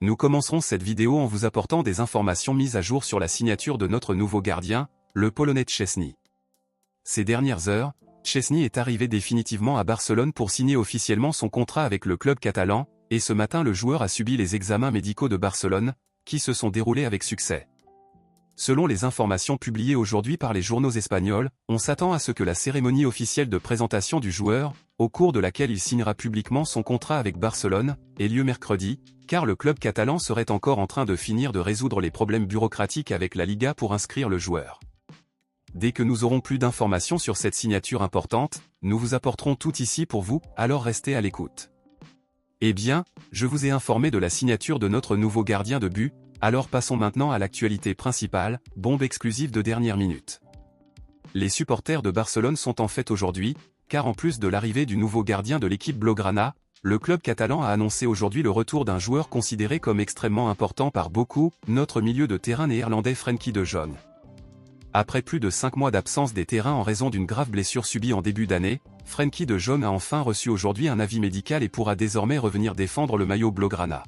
Nous commencerons cette vidéo en vous apportant des informations mises à jour sur la signature de notre nouveau gardien, le Polonais Szczęsny. Ces dernières heures, Szczęsny est arrivé définitivement à Barcelone pour signer officiellement son contrat avec le club catalan, et ce matin le joueur a subi les examens médicaux de Barcelone, qui se sont déroulés avec succès. Selon les informations publiées aujourd'hui par les journaux espagnols, on s'attend à ce que la cérémonie officielle de présentation du joueur, au cours de laquelle il signera publiquement son contrat avec Barcelone, ait lieu mercredi, car le club catalan serait encore en train de finir de résoudre les problèmes bureaucratiques avec la Liga pour inscrire le joueur. Dès que nous aurons plus d'informations sur cette signature importante, nous vous apporterons tout ici pour vous, alors restez à l'écoute. Eh bien, je vous ai informé de la signature de notre nouveau gardien de but, alors passons maintenant à l'actualité principale, bombe exclusive de dernière minute. Les supporters de Barcelone sont en fête aujourd'hui, car en plus de l'arrivée du nouveau gardien de l'équipe Blaugrana, le club catalan a annoncé aujourd'hui le retour d'un joueur considéré comme extrêmement important par beaucoup, notre milieu de terrain néerlandais Frenkie de Jong. Après plus de 5 mois d'absence des terrains en raison d'une grave blessure subie en début d'année, Frenkie de Jong a enfin reçu aujourd'hui un avis médical et pourra désormais revenir défendre le maillot Blaugrana.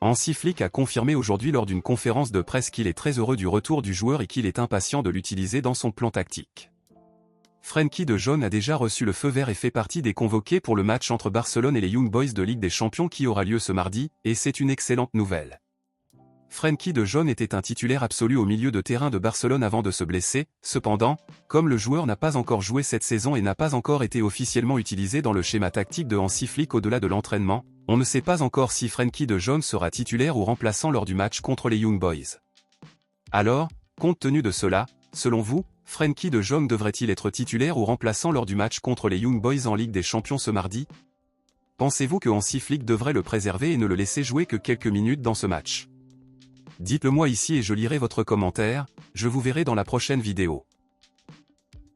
Hansi Flick a confirmé aujourd'hui lors d'une conférence de presse qu'il est très heureux du retour du joueur et qu'il est impatient de l'utiliser dans son plan tactique. Frenkie de Jong a déjà reçu le feu vert et fait partie des convoqués pour le match entre Barcelone et les Young Boys de Ligue des Champions qui aura lieu ce mardi, et c'est une excellente nouvelle. Frenkie de Jong était un titulaire absolu au milieu de terrain de Barcelone avant de se blesser, cependant, comme le joueur n'a pas encore joué cette saison et n'a pas encore été officiellement utilisé dans le schéma tactique de Hansi Flick au-delà de l'entraînement, on ne sait pas encore si Frenkie de Jong sera titulaire ou remplaçant lors du match contre les Young Boys. Alors, compte tenu de cela, selon vous, Frenkie de Jong devrait-il être titulaire ou remplaçant lors du match contre les Young Boys en Ligue des Champions ce mardi? Pensez-vous que Hansi Flick devrait le préserver et ne le laisser jouer que quelques minutes dans ce match? Dites-le moi ici et je lirai votre commentaire, je vous verrai dans la prochaine vidéo.